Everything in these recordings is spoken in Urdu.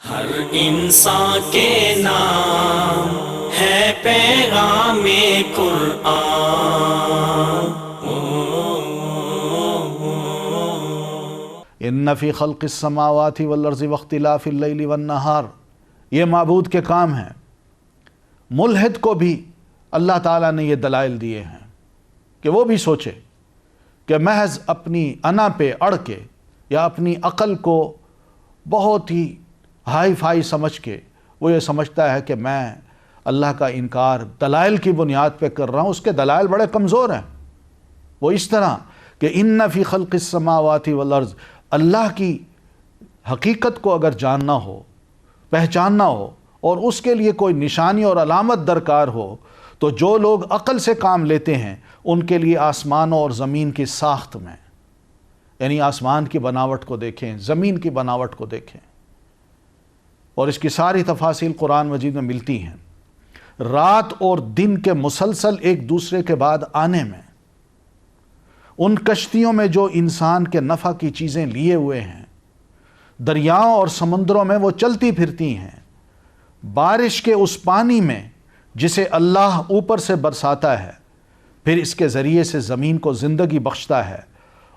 ہر انسان کے نام ہے پیغام قرآن۔ ان فی خلق السماوات والارض واختلاف اللیل والنہار، یہ معبود کے کام ہیں۔ ملحد کو بھی اللہ تعالیٰ نے یہ دلائل دیے ہیں کہ وہ بھی سوچے کہ محض اپنی انا پہ اڑ کے یا اپنی عقل کو بہت ہی ہائی فائی سمجھ کے وہ یہ سمجھتا ہے کہ میں اللہ کا انکار دلائل کی بنیاد پہ کر رہا ہوں، اس کے دلائل بڑے کمزور ہیں۔ وہ اس طرح کہ ان فی خلق السماوات والارض، اللہ کی حقیقت کو اگر جاننا ہو، پہچاننا ہو اور اس کے لیے کوئی نشانی اور علامت درکار ہو تو جو لوگ عقل سے کام لیتے ہیں ان کے لیے آسمانوں اور زمین کی ساخت میں، یعنی آسمان کی بناوٹ کو دیکھیں، زمین کی بناوٹ کو دیکھیں، اور اس کی ساری تفاصیل قرآن مجید میں ملتی ہیں۔ رات اور دن کے مسلسل ایک دوسرے کے بعد آنے میں، ان کشتیوں میں جو انسان کے نفع کی چیزیں لیے ہوئے ہیں، دریاؤں اور سمندروں میں وہ چلتی پھرتی ہیں، بارش کے اس پانی میں جسے اللہ اوپر سے برساتا ہے، پھر اس کے ذریعے سے زمین کو زندگی بخشتا ہے،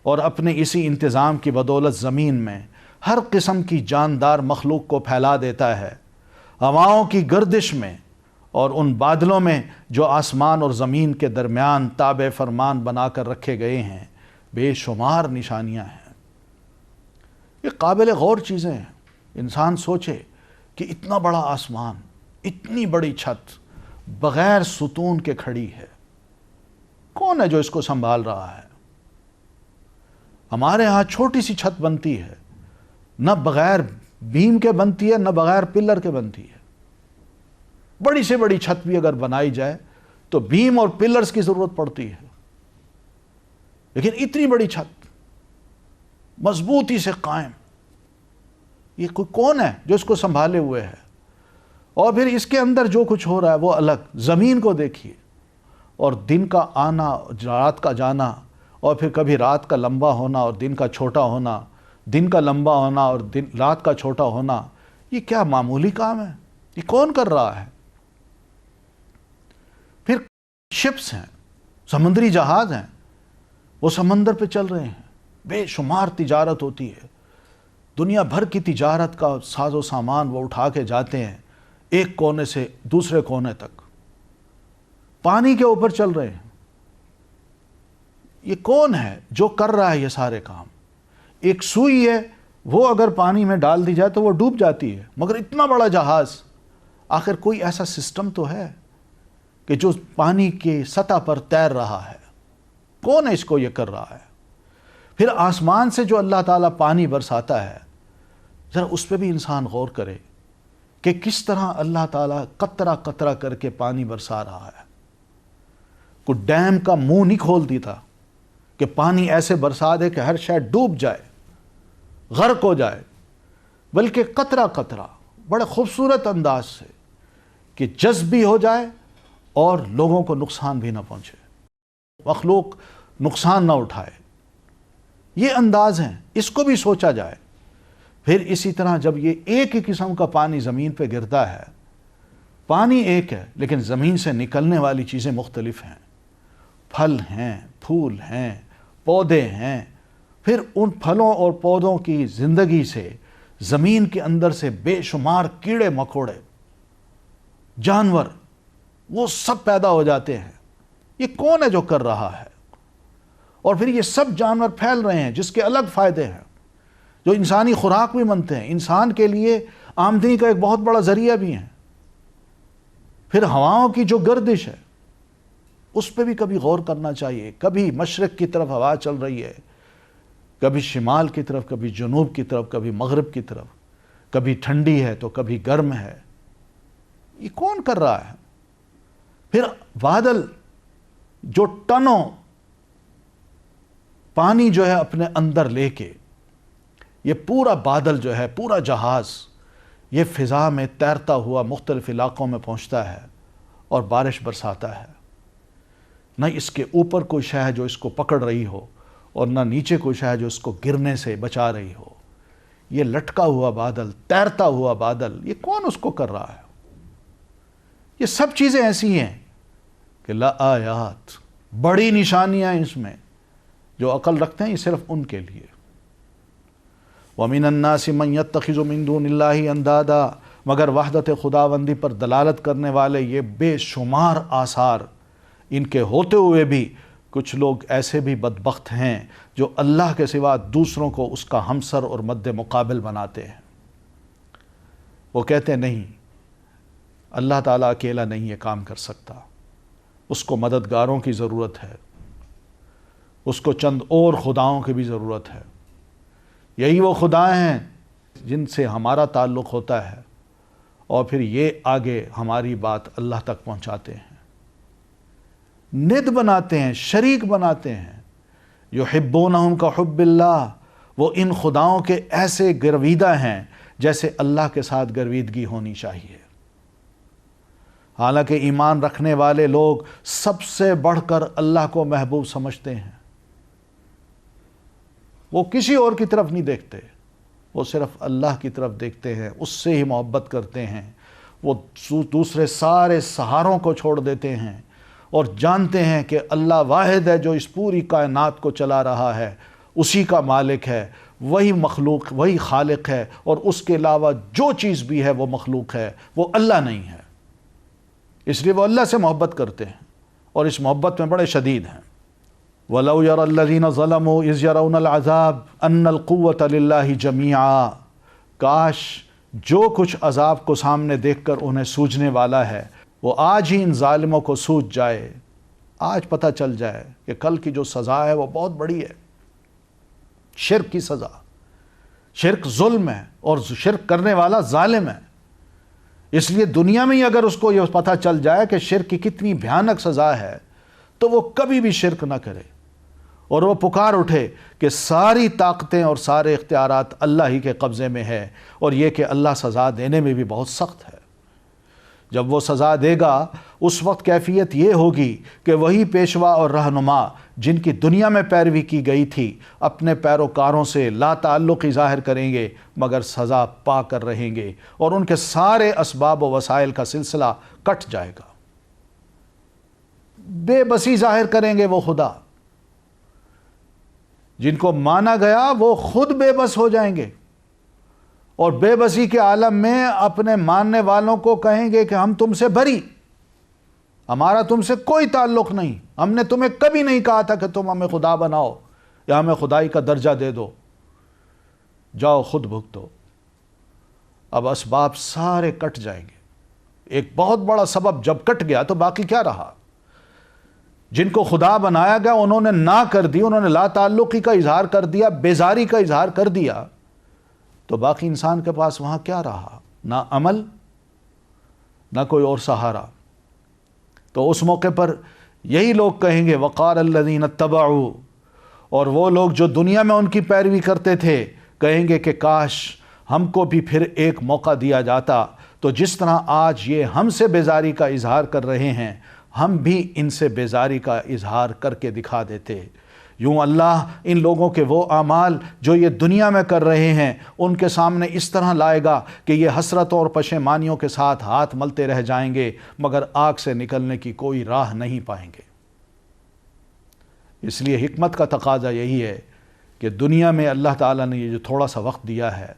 اور اپنے اسی انتظام کی بدولت زمین میں ہر قسم کی جاندار مخلوق کو پھیلا دیتا ہے۔ ہواؤں کی گردش میں اور ان بادلوں میں جو آسمان اور زمین کے درمیان تابع فرمان بنا کر رکھے گئے ہیں، بے شمار نشانیاں ہیں۔ یہ قابل غور چیزیں ہیں۔ انسان سوچے کہ اتنا بڑا آسمان، اتنی بڑی چھت بغیر ستون کے کھڑی ہے، کون ہے جو اس کو سنبھال رہا ہے؟ ہمارے ہاں چھوٹی سی چھت بنتی ہے، نہ بغیر بیم کے بنتی ہے نہ بغیر پلر کے بنتی ہے۔ بڑی سے بڑی چھت بھی اگر بنائی جائے تو بیم اور پلرز کی ضرورت پڑتی ہے، لیکن اتنی بڑی چھت مضبوطی سے قائم، یہ کوئی کون ہے جو اس کو سنبھالے ہوئے ہے؟ اور پھر اس کے اندر جو کچھ ہو رہا ہے وہ الگ۔ زمین کو دیکھیے، اور دن کا آنا، رات کا جانا، اور پھر کبھی رات کا لمبا ہونا اور دن کا چھوٹا ہونا، دن کا لمبا ہونا اور رات کا چھوٹا ہونا، یہ کیا معمولی کام ہے؟ یہ کون کر رہا ہے؟ پھر شپس ہیں، سمندری جہاز ہیں، وہ سمندر پہ چل رہے ہیں، بے شمار تجارت ہوتی ہے، دنیا بھر کی تجارت کا ساز و سامان وہ اٹھا کے جاتے ہیں ایک کونے سے دوسرے کونے تک، پانی کے اوپر چل رہے ہیں۔ یہ کون ہے جو کر رہا ہے یہ سارے کام؟ ایک سوئی ہے، وہ اگر پانی میں ڈال دی جائے تو وہ ڈوب جاتی ہے، مگر اتنا بڑا جہاز، آخر کوئی ایسا سسٹم تو ہے کہ جو پانی کی سطح پر تیر رہا ہے؟ کون ہے اس کو یہ کر رہا ہے؟ پھر آسمان سے جو اللہ تعالیٰ پانی برساتا ہے، ذرا اس پہ بھی انسان غور کرے کہ کس طرح اللہ تعالیٰ قطرہ قطرہ کر کے پانی برسا رہا ہے۔ کوئی ڈیم کا منہ نہیں کھول دیتا کہ پانی ایسے برسا دے کہ ہر شے ڈوب جائے، غرق ہو جائے، بلکہ قطرہ قطرہ بڑے خوبصورت انداز سے کہ جذب بھی ہو جائے اور لوگوں کو نقصان بھی نہ پہنچے، مخلوق نقصان نہ اٹھائے۔ یہ انداز ہیں، اس کو بھی سوچا جائے۔ پھر اسی طرح جب یہ ایک ہی قسم کا پانی زمین پہ گرتا ہے، پانی ایک ہے لیکن زمین سے نکلنے والی چیزیں مختلف ہیں، پھل ہیں، پھول ہیں، پودے ہیں، پھر ان پھلوں اور پودوں کی زندگی سے زمین کے اندر سے بے شمار کیڑے مکوڑے، جانور، وہ سب پیدا ہو جاتے ہیں۔ یہ کون ہے جو کر رہا ہے؟ اور پھر یہ سب جانور پھیل رہے ہیں جس کے الگ فائدے ہیں، جو انسانی خوراک بھی بنتے ہیں، انسان کے لیے آمدنی کا ایک بہت بڑا ذریعہ بھی ہیں۔ پھر ہواؤں کی جو گردش ہے اس پہ بھی کبھی غور کرنا چاہیے۔ کبھی مشرق کی طرف ہوا چل رہی ہے، کبھی شمال کی طرف، کبھی جنوب کی طرف، کبھی مغرب کی طرف، کبھی ٹھنڈی ہے تو کبھی گرم ہے۔ یہ کون کر رہا ہے؟ پھر بادل جو ٹنوں پانی جو ہے اپنے اندر لے کے، یہ پورا بادل جو ہے، پورا جہاز، یہ فضا میں تیرتا ہوا مختلف علاقوں میں پہنچتا ہے اور بارش برساتا ہے۔ نہ اس کے اوپر کوئی شے ہے جو اس کو پکڑ رہی ہو، اور نہ نیچے کوئی شے ہے جو اس کو گرنے سے بچا رہی ہو۔ یہ لٹکا ہوا بادل، تیرتا ہوا بادل، یہ کون اس کو کر رہا ہے؟ یہ سب چیزیں ایسی ہیں کہ لآیات، بڑی نشانیاں اس میں، جو عقل رکھتے ہیں یہ صرف ان کے لیے۔ وَمِنَ النَّاسِ مَن يَتَّخِذُ مِن دُونِ اللَّهِ أَندَادًا، مگر وحدت خداوندی پر دلالت کرنے والے یہ بے شمار آثار ان کے ہوتے ہوئے بھی کچھ لوگ ایسے بھی بدبخت ہیں جو اللہ کے سوا دوسروں کو اس کا ہمسر اور مد مقابل بناتے ہیں۔ وہ کہتے ہیں نہیں، اللہ تعالیٰ اکیلا نہیں یہ کام کر سکتا، اس کو مددگاروں کی ضرورت ہے، اس کو چند اور خداؤں کی بھی ضرورت ہے۔ یہی وہ خدا ہیں جن سے ہمارا تعلق ہوتا ہے، اور پھر یہ آگے ہماری بات اللہ تک پہنچاتے ہیں، ند بناتے ہیں، شریک بناتے ہیں۔ یحبونہم کحب اللہ، وہ ان خداؤں کے ایسے گرویدہ ہیں جیسے اللہ کے ساتھ گرویدگی ہونی چاہیے۔ حالانکہ ایمان رکھنے والے لوگ سب سے بڑھ کر اللہ کو محبوب سمجھتے ہیں، وہ کسی اور کی طرف نہیں دیکھتے، وہ صرف اللہ کی طرف دیکھتے ہیں، اس سے ہی محبت کرتے ہیں۔ وہ دوسرے سارے سہاروں کو چھوڑ دیتے ہیں اور جانتے ہیں کہ اللہ واحد ہے جو اس پوری کائنات کو چلا رہا ہے، اسی کا مالک ہے، وہی مخلوق، وہی خالق ہے، اور اس کے علاوہ جو چیز بھی ہے وہ مخلوق ہے، وہ اللہ نہیں ہے۔ اس لیے وہ اللہ سے محبت کرتے ہیں اور اس محبت میں بڑے شدید ہیں۔ وَلَوْ يَرَى الَّذِينَ ظَلَمُوا إِذْ يَرَوْنَ الْعَذَابَ أَنَّ الْقُوَّةَ لِلَّهِ جَمِيعًا، کاش جو کچھ عذاب کو سامنے دیکھ کر انہیں سوجنے والا ہے وہ آج ہی ان ظالموں کو سوج جائے، آج پتہ چل جائے کہ کل کی جو سزا ہے وہ بہت بڑی ہے۔ شرک کی سزا، شرک ظلم ہے اور شرک کرنے والا ظالم ہے۔ اس لیے دنیا میں ہی اگر اس کو یہ پتہ چل جائے کہ شرک کی کتنی بھیانک سزا ہے تو وہ کبھی بھی شرک نہ کرے، اور وہ پکار اٹھے کہ ساری طاقتیں اور سارے اختیارات اللہ ہی کے قبضے میں ہے، اور یہ کہ اللہ سزا دینے میں بھی بہت سخت ہے۔ جب وہ سزا دے گا اس وقت کیفیت یہ ہوگی کہ وہی پیشوا اور رہنما جن کی دنیا میں پیروی کی گئی تھی اپنے پیروکاروں سے لا تعلقی ظاہر کریں گے مگر سزا پا کر رہیں گے، اور ان کے سارے اسباب و وسائل کا سلسلہ کٹ جائے گا۔ بے بسی ظاہر کریں گے وہ خدا، جن کو مانا گیا وہ خود بے بس ہو جائیں گے، اور بے بسی کے عالم میں اپنے ماننے والوں کو کہیں گے کہ ہم تم سے بری، ہمارا تم سے کوئی تعلق نہیں، ہم نے تمہیں کبھی نہیں کہا تھا کہ تم ہمیں خدا بناؤ یا ہمیں خدائی کا درجہ دے دو، جاؤ خود بھگتو۔ اب اسباب سارے کٹ جائیں گے۔ ایک بہت بڑا سبب جب کٹ گیا تو باقی کیا رہا؟ جن کو خدا بنایا گیا انہوں نے نہ کر دی، انہوں نے لا تعلقی کا اظہار کر دیا، بیزاری کا اظہار کر دیا، تو باقی انسان کے پاس وہاں کیا رہا؟ نہ عمل، نہ کوئی اور سہارا۔ تو اس موقع پر یہی لوگ کہیں گے وقال الذین اتبعوا، اور وہ لوگ جو دنیا میں ان کی پیروی کرتے تھے کہیں گے کہ کاش ہم کو بھی پھر ایک موقع دیا جاتا تو جس طرح آج یہ ہم سے بیزاری کا اظہار کر رہے ہیں ہم بھی ان سے بیزاری کا اظہار کر کے دکھا دیتے۔ یوں اللہ ان لوگوں کے وہ اعمال جو یہ دنیا میں کر رہے ہیں ان کے سامنے اس طرح لائے گا کہ یہ حسرتوں اور پشیمانیوں کے ساتھ ہاتھ ملتے رہ جائیں گے مگر آگ سے نکلنے کی کوئی راہ نہیں پائیں گے۔ اس لیے حکمت کا تقاضا یہی ہے کہ دنیا میں اللہ تعالیٰ نے یہ جو تھوڑا سا وقت دیا ہے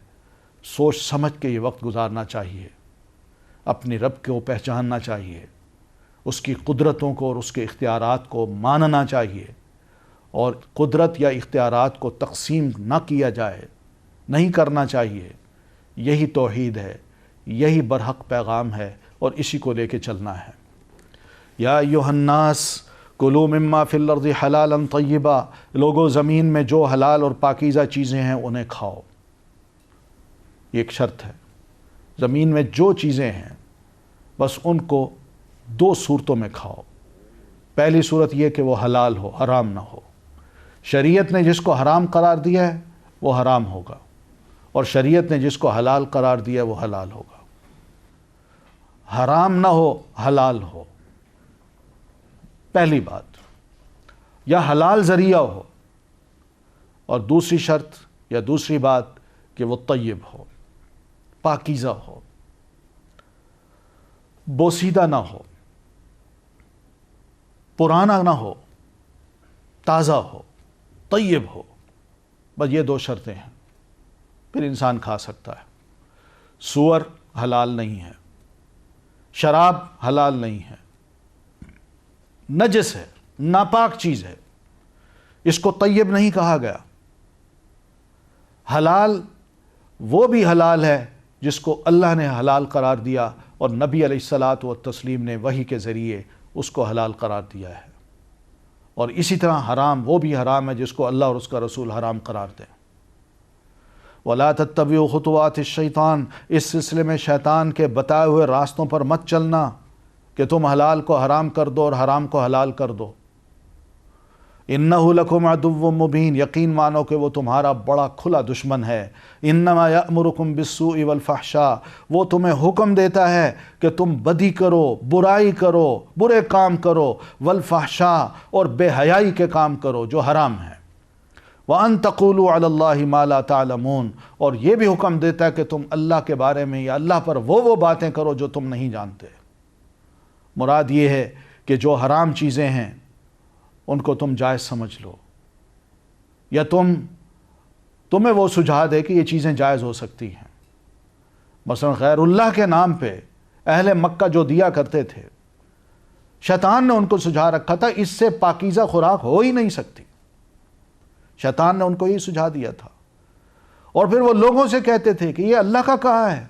سوچ سمجھ کے یہ وقت گزارنا چاہیے، اپنی رب کو پہچاننا چاہیے، اس کی قدرتوں کو اور اس کے اختیارات کو ماننا چاہیے، اور قدرت یا اختیارات کو تقسیم نہ کیا جائے، نہیں کرنا چاہیے۔ یہی توحید ہے، یہی برحق پیغام ہے، اور اسی کو لے کے چلنا ہے۔ یا ایھا الناس کلوا مما فی الارض حلالا طیبا، لوگو زمین میں جو حلال اور پاکیزہ چیزیں ہیں انہیں کھاؤ۔ یہ ایک شرط ہے، زمین میں جو چیزیں ہیں بس ان کو دو صورتوں میں کھاؤ۔ پہلی صورت یہ کہ وہ حلال ہو، حرام نہ ہو۔ شریعت نے جس کو حرام قرار دیا ہے وہ حرام ہوگا، اور شریعت نے جس کو حلال قرار دیا ہے وہ حلال ہوگا۔ حرام نہ ہو، حلال ہو، پہلی بات، یا حلال ذریعہ ہو، اور دوسری شرط یا دوسری بات کہ وہ طیب ہو، پاکیزہ ہو، بوسیدہ نہ ہو، پرانا نہ ہو، تازہ ہو، طیب ہو. بس یہ 2 شرطیں ہیں، پھر انسان کھا سکتا ہے. سور حلال نہیں ہے، شراب حلال نہیں ہے، نجس ہے، ناپاک چیز ہے، اس کو طیب نہیں کہا گیا. حلال وہ بھی حلال ہے جس کو اللہ نے حلال قرار دیا اور نبی علیہ الصلاۃ والتسلیم نے وحی کے ذریعے اس کو حلال قرار دیا ہے. اور اسی طرح حرام وہ بھی حرام ہے جس کو اللہ اور اس کا رسول حرام قرار دیں. وَلَا تَتَّبِعُوا خُطُوَاتِ الشَّيْطَانِ، اس سلسلے میں شیطان کے بتائے ہوئے راستوں پر مت چلنا کہ تم حلال کو حرام کر دو اور حرام کو حلال کر دو. إِنَّهُ لَكُمْ عَدُوٌّ مُّبِينٌ، یقین مانو کہ وہ تمہارا بڑا کھلا دشمن ہے. إِنَّمَا يَأْمُرُكُمْ بِالسُّوءِ وَالْفَحْشَاءِ، وہ تمہیں حکم دیتا ہے کہ تم بدی کرو، برائی کرو، برے کام کرو، والفحشاء اور بے حیائی کے کام کرو جو حرام ہیں. وَأَن تَقُولُوا عَلَى اللَّهِ مَا لَا تَعْلَمُونَ، اور یہ بھی حکم دیتا ہے کہ تم اللہ کے بارے میں یا اللہ پر وہ باتیں کرو جو تم نہیں جانتے. مراد یہ ہے کہ جو حرام چیزیں ہیں ان کو تم جائز سمجھ لو، یا تمہیں وہ سجھا دے کہ یہ چیزیں جائز ہو سکتی ہیں. مثلا غیر اللہ کے نام پہ اہل مکہ جو دیا کرتے تھے، شیطان نے ان کو سجھا رکھا تھا اس سے پاکیزہ خوراک ہو ہی نہیں سکتی. شیطان نے ان کو یہ سجھا دیا تھا، اور پھر وہ لوگوں سے کہتے تھے کہ یہ اللہ کا کہا ہے،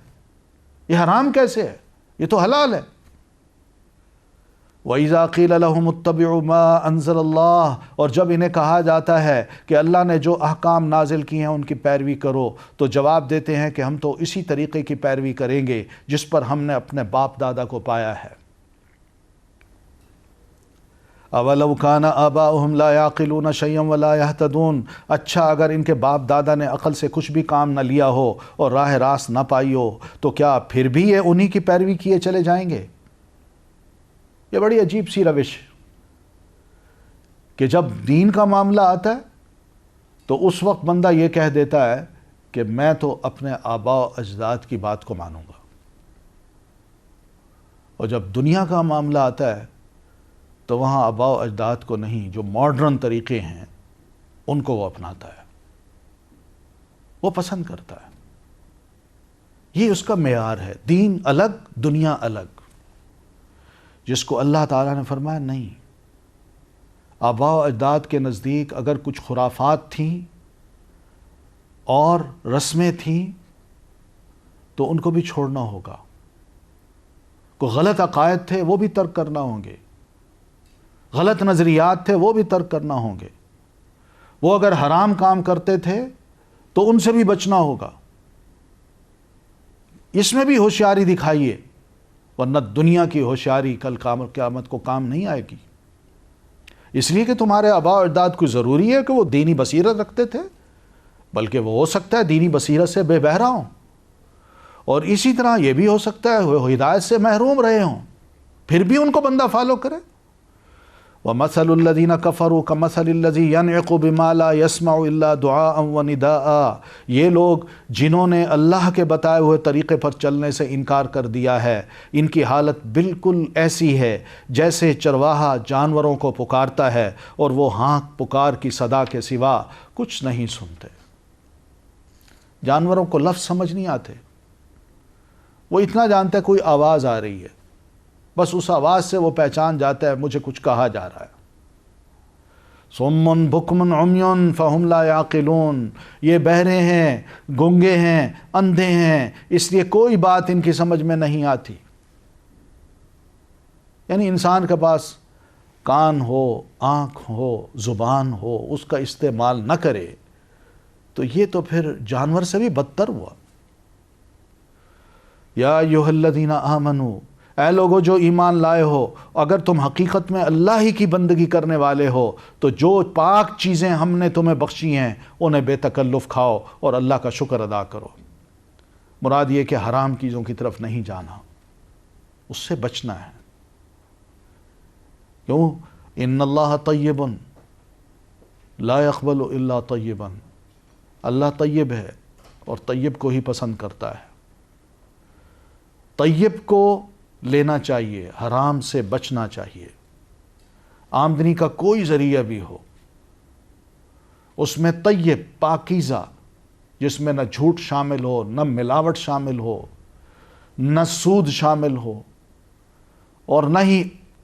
یہ حرام کیسے ہے، یہ تو حلال ہے. وَإِذَا قِيلَ لَهُمُ اتَّبِعُوا مَا أَنزَلَ اللَّهُ، اور جب انہیں کہا جاتا ہے کہ اللہ نے جو احکام نازل کی ہیں ان کی پیروی کرو، تو جواب دیتے ہیں کہ ہم تو اسی طریقے کی پیروی کریں گے جس پر ہم نے اپنے باپ دادا کو پایا ہے. أَوَلَوْ كَانَ آبَاؤُهُمْ لَا يَعْقِلُونَ شَيْئًا وَلَا يَهْتَدُونَ، اچھا اگر ان کے باپ دادا نے عقل سے کچھ بھی کام نہ لیا ہو اور راہ راست نہ پائی ہو تو کیا پھر بھی یہ انہی کی پیروی کیے چلے جائیں گے؟ یہ بڑی عجیب سی روش کہ جب دین کا معاملہ آتا ہے تو اس وقت بندہ یہ کہہ دیتا ہے کہ میں تو اپنے آباء و اجداد کی بات کو مانوں گا، اور جب دنیا کا معاملہ آتا ہے تو وہاں آباء و اجداد کو نہیں، جو ماڈرن طریقے ہیں ان کو وہ اپناتا ہے، وہ پسند کرتا ہے. یہ اس کا معیار ہے، دین الگ دنیا الگ. جس کو اللہ تعالیٰ نے فرمایا نہیں، آباء و اجداد کے نزدیک اگر کچھ خرافات تھیں اور رسمیں تھیں تو ان کو بھی چھوڑنا ہوگا. کوئی غلط عقائد تھے وہ بھی ترک کرنا ہوں گے، غلط نظریات تھے وہ بھی ترک کرنا ہوں گے. وہ اگر حرام کام کرتے تھے تو ان سے بھی بچنا ہوگا. اس میں بھی ہوشیاری دکھائیے، ورنہ دنیا کی ہوشیاری کل قیامت کو کام نہیں آئے گی. اس لیے کہ تمہارے آباء و اجداد کو ضروری ہے کہ وہ دینی بصیرت رکھتے تھے، بلکہ وہ ہو سکتا ہے دینی بصیرت سے بے بہرا ہوں، اور اسی طرح یہ بھی ہو سکتا ہے وہ ہدایت سے محروم رہے ہوں، پھر بھی ان کو بندہ فالو کرے. وَمَثَلُ الَّذِينَ كَفَرُوا كَمَثَلِ الَّذِي يَنْعِقُ بِمَا لَا يَسْمَعُ إِلَّا دُعَاءً وَنِدَاءً، یہ لوگ جنہوں نے اللہ کے بتائے ہوئے طریقے پر چلنے سے انکار کر دیا ہے، ان کی حالت بالکل ایسی ہے جیسے چرواہا جانوروں کو پکارتا ہے اور وہ ہانک پکار کی صدا کے سوا کچھ نہیں سنتے. جانوروں کو لفظ سمجھ نہیں آتے، وہ اتنا جانتا ہے کوئی آواز آ رہی ہے، بس اس آواز سے وہ پہچان جاتا ہے مجھے کچھ کہا جا رہا ہے. صم بکم عمی فہم لا یعقلون، یہ بہرے ہیں، گنگے ہیں، اندھے ہیں، اس لیے کوئی بات ان کی سمجھ میں نہیں آتی. یعنی انسان کے پاس کان ہو، آنکھ ہو، زبان ہو، اس کا استعمال نہ کرے تو یہ تو پھر جانور سے بھی بدتر ہوا. یا ایھا الذین آمنوا، اے لوگو جو ایمان لائے ہو، اگر تم حقیقت میں اللہ ہی کی بندگی کرنے والے ہو تو جو پاک چیزیں ہم نے تمہیں بخشی ہیں انہیں بے تکلف کھاؤ اور اللہ کا شکر ادا کرو. مراد یہ کہ حرام چیزوں کی طرف نہیں جانا، اس سے بچنا ہے. کیوں؟ ان اللہ طیب لا يقبل الا طیبا، اللہ طیب ہے، اور طیب کو ہی پسند کرتا ہے۔ طیب کو لینا چاہیے، حرام سے بچنا چاہیے۔ آمدنی کا کوئی ذریعہ بھی ہو، اس میں طیب پاکیزہ، جس میں نہ جھوٹ شامل ہو، نہ ملاوٹ شامل ہو، نہ سود شامل ہو، اور نہ ہی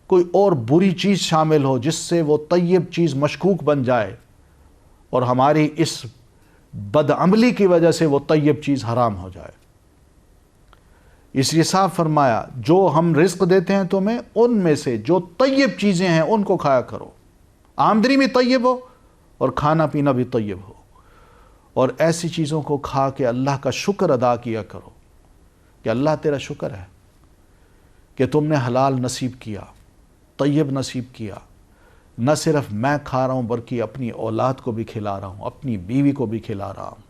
کوئی اور بری چیز شامل ہو جس سے وہ طیب چیز مشکوک بن جائے اور ہماری اس بدعملی کی وجہ سے وہ طیب چیز حرام ہو جائے۔ اس لیے صاف فرمایا جو ہم رزق دیتے ہیں تمہیں، ان میں سے جو طیب چیزیں ہیں ان کو کھایا کرو، آمدنی بھی طیب ہو اور کھانا پینا بھی طیب ہو، اور ایسی چیزوں کو کھا کے اللہ کا شکر ادا کیا کرو کہ اللہ تیرا شکر ہے کہ تم نے حلال نصیب کیا، طیب نصیب کیا۔ نہ صرف میں کھا رہا ہوں بلکہ اپنی اولاد کو بھی کھلا رہا ہوں، اپنی بیوی کو بھی کھلا رہا ہوں،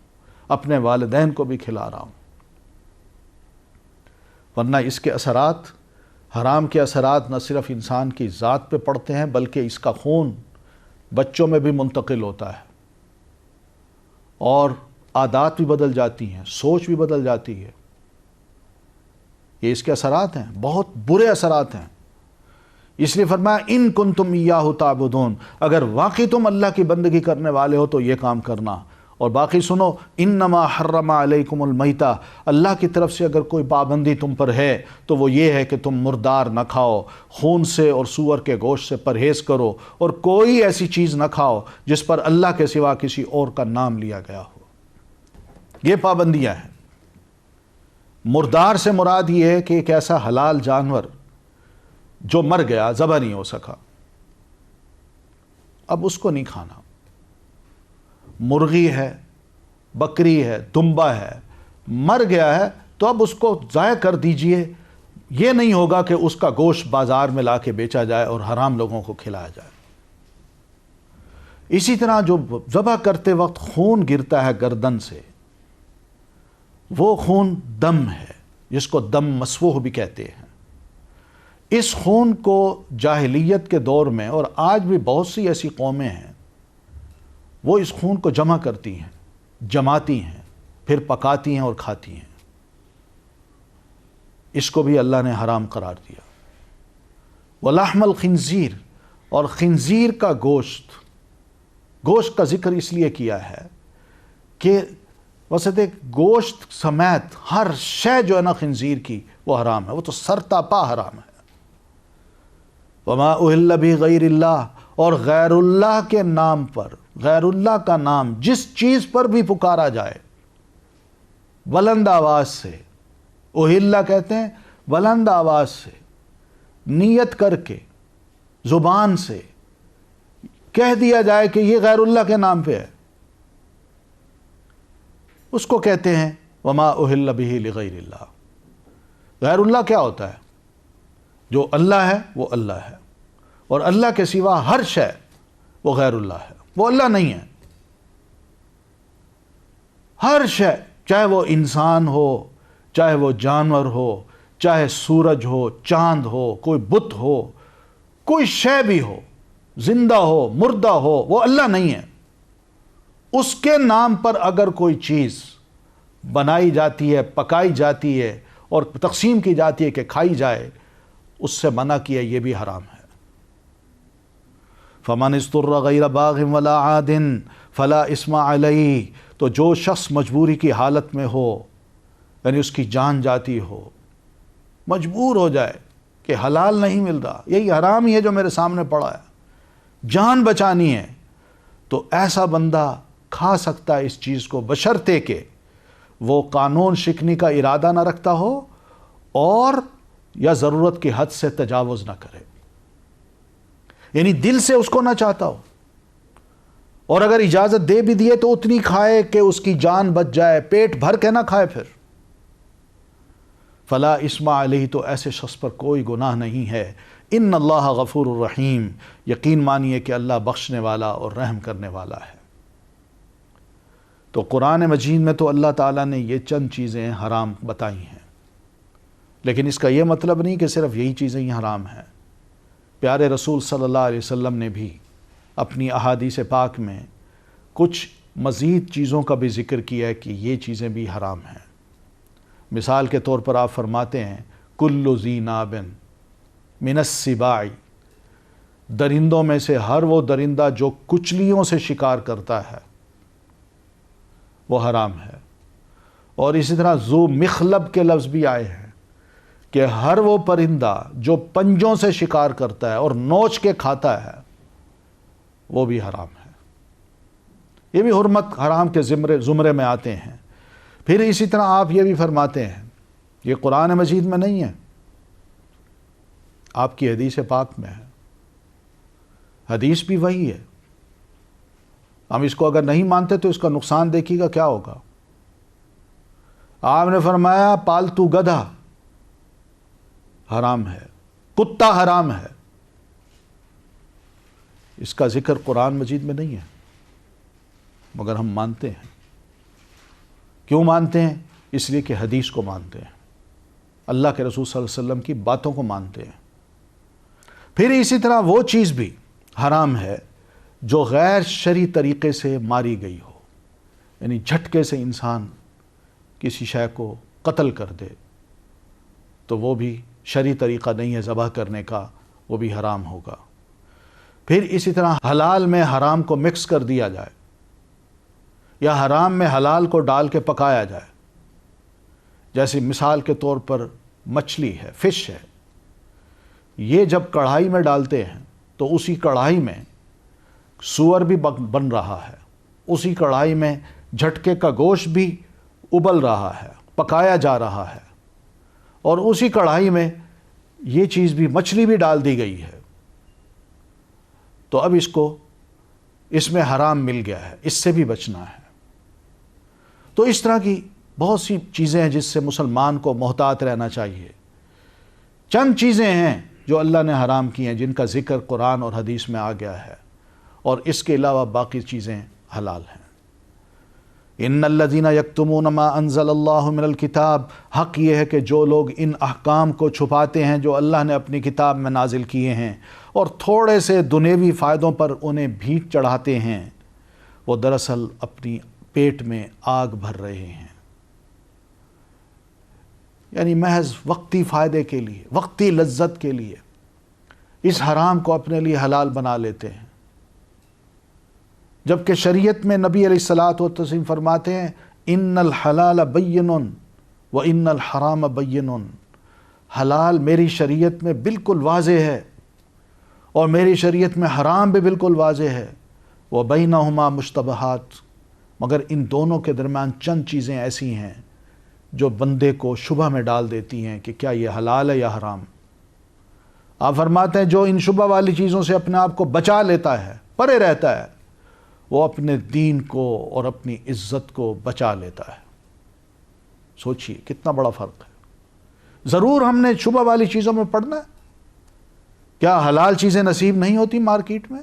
اپنے والدین کو بھی کھلا رہا ہوں۔ ورنہ اس کے اثرات، حرام کے اثرات نہ صرف انسان کی ذات پہ پڑتے ہیں بلکہ اس کا خون بچوں میں بھی منتقل ہوتا ہے، اور عادات بھی بدل جاتی ہیں، سوچ بھی بدل جاتی ہے۔ یہ اس کے اثرات ہیں، بہت برے اثرات ہیں۔ اس لیے فرمایا ان کنتم ایاہ تعبدون، اگر واقعی تم اللہ کی بندگی کرنے والے ہو تو یہ کام کرنا۔ اور باقی سنو، انما حرم علیکم المیتہ، اللہ کی طرف سے اگر کوئی پابندی تم پر ہے تو وہ یہ ہے کہ تم مردار نہ کھاؤ، خون سے اور سور کے گوشت سے پرہیز کرو، اور کوئی ایسی چیز نہ کھاؤ جس پر اللہ کے سوا کسی اور کا نام لیا گیا ہو۔ یہ پابندیاں ہیں۔ مردار سے مراد یہ ہے کہ ایک ایسا حلال جانور جو مر گیا، ذبح نہیں ہو سکا، اب اس کو نہیں کھانا۔ مرغی ہے، بکری ہے، دمبا ہے، مر گیا ہے تو اب اس کو ضائع کر دیجئے۔ یہ نہیں ہوگا کہ اس کا گوشت بازار میں لا کے بیچا جائے اور حرام لوگوں کو کھلایا جائے۔ اسی طرح جو ذبح کرتے وقت خون گرتا ہے گردن سے، وہ خون دم ہے، جس کو دم مسفوح بھی کہتے ہیں۔ اس خون کو جاہلیت کے دور میں، اور آج بھی بہت سی ایسی قومیں ہیں، وہ اس خون کو جمع کرتی ہیں، جماتی ہیں، پھر پکاتی ہیں اور کھاتی ہیں۔ اس کو بھی اللہ نے حرام قرار دیا۔ وَلَحْمَ الْخِنْزِيرِ، اور خنزیر کا گوشت کا ذکر اس لیے کیا ہے کہ وسط گوشت سمیت ہر شے جو ہے نا خنزیر کی، وہ حرام ہے، وہ تو سرتاپا حرام ہے۔ وَمَا أُهِلَّ بِغَيْرِ اللَّهِ، اور غیر اللہ کے نام پر، غیر اللہ کا نام جس چیز پر بھی پکارا جائے بلند آواز سے، اہلّہ کہتے ہیں بلند آواز سے، نیت کر کے، زبان سے کہہ دیا جائے کہ یہ غیر اللہ کے نام پہ ہے، اس کو کہتے ہیں وما اہل بہ لغیر اللہ۔ غیر اللہ کیا ہوتا ہے؟ جو اللہ ہے وہ اللہ ہے، اور اللہ کے سوا ہر شے وہ غیر اللہ ہے، وہ اللہ نہیں ہے۔ ہر شے، چاہے وہ انسان ہو، چاہے وہ جانور ہو، چاہے سورج ہو، چاند ہو، کوئی بت ہو، کوئی شے بھی ہو، زندہ ہو، مردہ ہو، وہ اللہ نہیں ہے۔ اس کے نام پر اگر کوئی چیز بنائی جاتی ہے، پکائی جاتی ہے اور تقسیم کی جاتی ہے کہ کھائی جائے، اس سے منع کیا، یہ بھی حرام ہے۔ فَمَنِ اسْتُرَّ غَيْرَ بَاغٍ وَلَا عَادٍ فَلَا إِثْمَ عَلَيْهِ، تو جو شخص مجبوری کی حالت میں ہو، یعنی اس کی جان جاتی ہو، مجبور ہو جائے کہ حلال نہیں مل رہا، یہی حرام ہی ہے جو میرے سامنے پڑا ہے، جان بچانی ہے، تو ایسا بندہ کھا سکتا ہے اس چیز کو، بشرطے کہ وہ قانون شکنی کا ارادہ نہ رکھتا ہو اور یا ضرورت کی حد سے تجاوز نہ کرے، یعنی دل سے اس کو نہ چاہتا ہو، اور اگر اجازت دے بھی دیے تو اتنی کھائے کہ اس کی جان بچ جائے، پیٹ بھر کے نہ کھائے پھر۔ فلا اسم علیہ، تو ایسے شخص پر کوئی گناہ نہیں ہے۔ ان اللہ غفور الرحیم، یقین مانیے کہ اللہ بخشنے والا اور رحم کرنے والا ہے۔ تو قرآن مجید میں تو اللہ تعالیٰ نے یہ چند چیزیں حرام بتائی ہیں، لیکن اس کا یہ مطلب نہیں کہ صرف یہی چیزیں ہی حرام ہیں۔ پیارے رسول صلی اللہ علیہ وسلم نے بھی اپنی احادیث پاک میں کچھ مزید چیزوں کا بھی ذکر کیا ہے کہ یہ چیزیں بھی حرام ہیں۔ مثال کے طور پر آپ فرماتے ہیں کل ذی ناب من السباع، درندوں میں سے ہر وہ درندہ جو کچلیوں سے شکار کرتا ہے وہ حرام ہے۔ اور اسی طرح ذو مخلب کے لفظ بھی آئے ہیں کہ ہر وہ پرندہ جو پنجوں سے شکار کرتا ہے اور نوچ کے کھاتا ہے وہ بھی حرام ہے۔ یہ بھی حرمت حرام کے زمرے میں آتے ہیں۔ پھر اسی طرح آپ یہ بھی فرماتے ہیں، یہ قرآن مجید میں نہیں ہے، آپ کی حدیث پاک میں ہے، حدیث بھی وہی ہے، ہم اس کو اگر نہیں مانتے تو اس کا نقصان دیکھیے گا کیا ہوگا۔ آپ نے فرمایا پالتو گدھا حرام ہے، کتا حرام ہے، اس کا ذکر قرآن مجید میں نہیں ہے، مگر ہم مانتے ہیں۔ کیوں مانتے ہیں؟ اس لیے کہ حدیث کو مانتے ہیں، اللہ کے رسول صلی اللہ علیہ وسلم کی باتوں کو مانتے ہیں۔ پھر اسی طرح وہ چیز بھی حرام ہے جو غیر شرعی طریقے سے ماری گئی ہو، یعنی جھٹکے سے انسان کسی شے کو قتل کر دے تو وہ بھی شرعی طریقہ نہیں ہے ذبح کرنے کا، وہ بھی حرام ہوگا۔ پھر اسی طرح حلال میں حرام کو مکس کر دیا جائے یا حرام میں حلال کو ڈال کے پکایا جائے، جیسے مثال کے طور پر مچھلی ہے، فش ہے، یہ جب کڑھائی میں ڈالتے ہیں تو اسی کڑھائی میں سور بھی بن رہا ہے، اسی کڑھائی میں جھٹکے کا گوشت بھی ابل رہا ہے، پکایا جا رہا ہے، اور اسی کڑھائی میں یہ چیز بھی مچھلی بھی ڈال دی گئی ہے، تو اب اس میں حرام مل گیا ہے، اس سے بھی بچنا ہے۔ تو اس طرح کی بہت سی چیزیں ہیں جس سے مسلمان کو محتاط رہنا چاہیے۔ چند چیزیں ہیں جو اللہ نے حرام کی ہیں جن کا ذکر قرآن اور حدیث میں آ گیا ہے، اور اس کے علاوہ باقی چیزیں حلال ہیں۔ ان الذین یکتمون ما انزل اللہ من الکتاب، حق یہ ہے کہ جو لوگ ان احکام کو چھپاتے ہیں جو اللہ نے اپنی کتاب میں نازل کیے ہیں اور تھوڑے سے دنیوی فائدوں پر انہیں بھیک چڑھاتے ہیں، وہ دراصل اپنی پیٹ میں آگ بھر رہے ہیں، یعنی محض وقتی فائدے کے لیے، وقتی لذت کے لیے اس حرام کو اپنے لیے حلال بنا لیتے ہیں، جبکہ شریعت میں نبی علیہ الصلاۃ والتسلیم فرماتے ہیں ان الحلال بین و ان الحرام بین، حلال میری شریعت میں بالکل واضح ہے اور میری شریعت میں حرام بھی بالکل واضح ہے، وبینہما مشتبہات، مگر ان دونوں کے درمیان چند چیزیں ایسی ہیں جو بندے کو شبہ میں ڈال دیتی ہیں کہ کیا یہ حلال ہے یا حرام۔ آپ فرماتے ہیں جو ان شبہ والی چیزوں سے اپنے آپ کو بچا لیتا ہے، پرے رہتا ہے، وہ اپنے دین کو اور اپنی عزت کو بچا لیتا ہے۔ سوچئے کتنا بڑا فرق ہے۔ ضرور ہم نے شبہ والی چیزوں میں پڑھنا ہے، کیا حلال چیزیں نصیب نہیں ہوتی مارکیٹ میں؟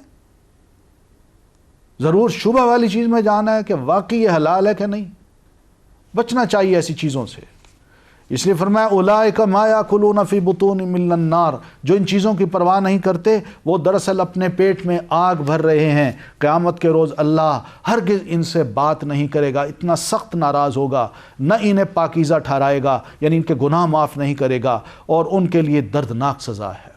ضرور شبہ والی چیز میں جانا ہے کہ واقعی یہ حلال ہے کہ نہیں، بچنا چاہیے ایسی چیزوں سے۔ اس لیے فرمایا اولئک ما یاکلون فی بطونہم من النار، جو ان چیزوں کی پرواہ نہیں کرتے وہ دراصل اپنے پیٹ میں آگ بھر رہے ہیں۔ قیامت کے روز اللہ ہرگز ان سے بات نہیں کرے گا، اتنا سخت ناراض ہوگا، نہ انہیں پاکیزہ ٹھہرائے گا، یعنی ان کے گناہ معاف نہیں کرے گا، اور ان کے لیے دردناک سزا ہے۔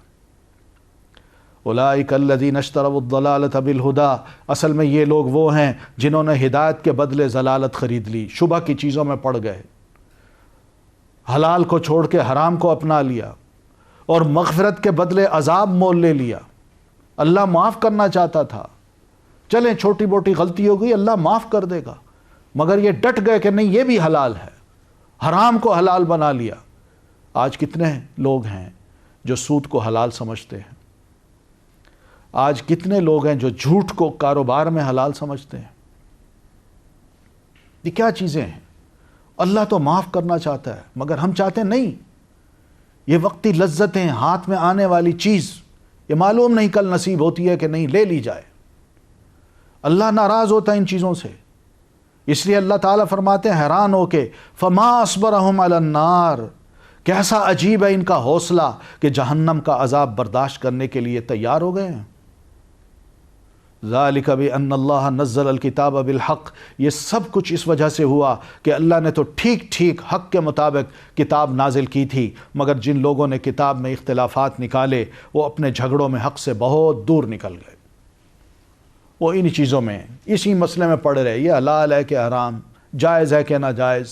اولئک الذین اشتروا الضلالۃ بالہدی، اصل میں یہ لوگ وہ ہیں جنہوں نے ہدایت کے بدلے ضلالت خرید لی، شبہ کی چیزوں میں پڑ گئے، حلال کو چھوڑ کے حرام کو اپنا لیا، اور مغفرت کے بدلے عذاب مول لے لیا۔ اللہ معاف کرنا چاہتا تھا، چلیں چھوٹی موٹی غلطی ہو گئی اللہ معاف کر دے گا، مگر یہ ڈٹ گئے کہ نہیں یہ بھی حلال ہے، حرام کو حلال بنا لیا۔ آج کتنے لوگ ہیں جو سود کو حلال سمجھتے ہیں، آج کتنے لوگ ہیں جو جھوٹ کو کاروبار میں حلال سمجھتے ہیں۔ یہ کیا چیزیں ہیں؟ اللہ تو معاف کرنا چاہتا ہے، مگر ہم چاہتے ہیں نہیں، یہ وقتی لذتیں، ہاتھ میں آنے والی چیز، یہ معلوم نہیں کل نصیب ہوتی ہے کہ نہیں، لے لی جائے۔ اللہ ناراض ہوتا ہے ان چیزوں سے، اس لیے اللہ تعالیٰ فرماتے ہیں حیران ہو کے فما اصبرہم علی النار، کیسا عجیب ہے ان کا حوصلہ کہ جہنم کا عذاب برداشت کرنے کے لیے تیار ہو گئے ہیں۔ ذالک بان اللہ نزل الکتاب بالحق، یہ سب کچھ اس وجہ سے ہوا کہ اللہ نے تو ٹھیک ٹھیک حق کے مطابق کتاب نازل کی تھی، مگر جن لوگوں نے کتاب میں اختلافات نکالے وہ اپنے جھگڑوں میں حق سے بہت دور نکل گئے۔ وہ ان چیزوں میں اسی مسئلے میں پڑ رہے، یہ حلال ہے کہ حرام، جائز ہے کہ ناجائز،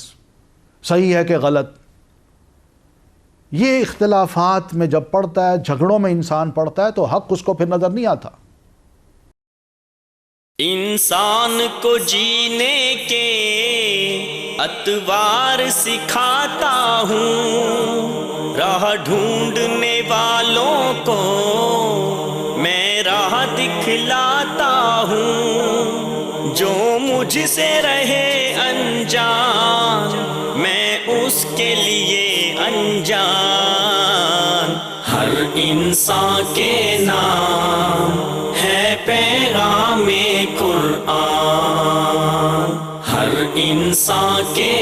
صحیح ہے کہ غلط۔ یہ اختلافات میں جب پڑتا ہے، جھگڑوں میں انسان پڑتا ہے تو حق اس کو پھر نظر نہیں آتا۔ انسان کو جینے کے اطوار سکھاتا ہوں، راہ ڈھونڈنے والوں کو میں راہ دکھلاتا ہوں، جو مجھ سے رہے انجان میں اس کے لیے انجان۔ ہر انسان کے نام ہے پیغام قرآن، ہر انسان کے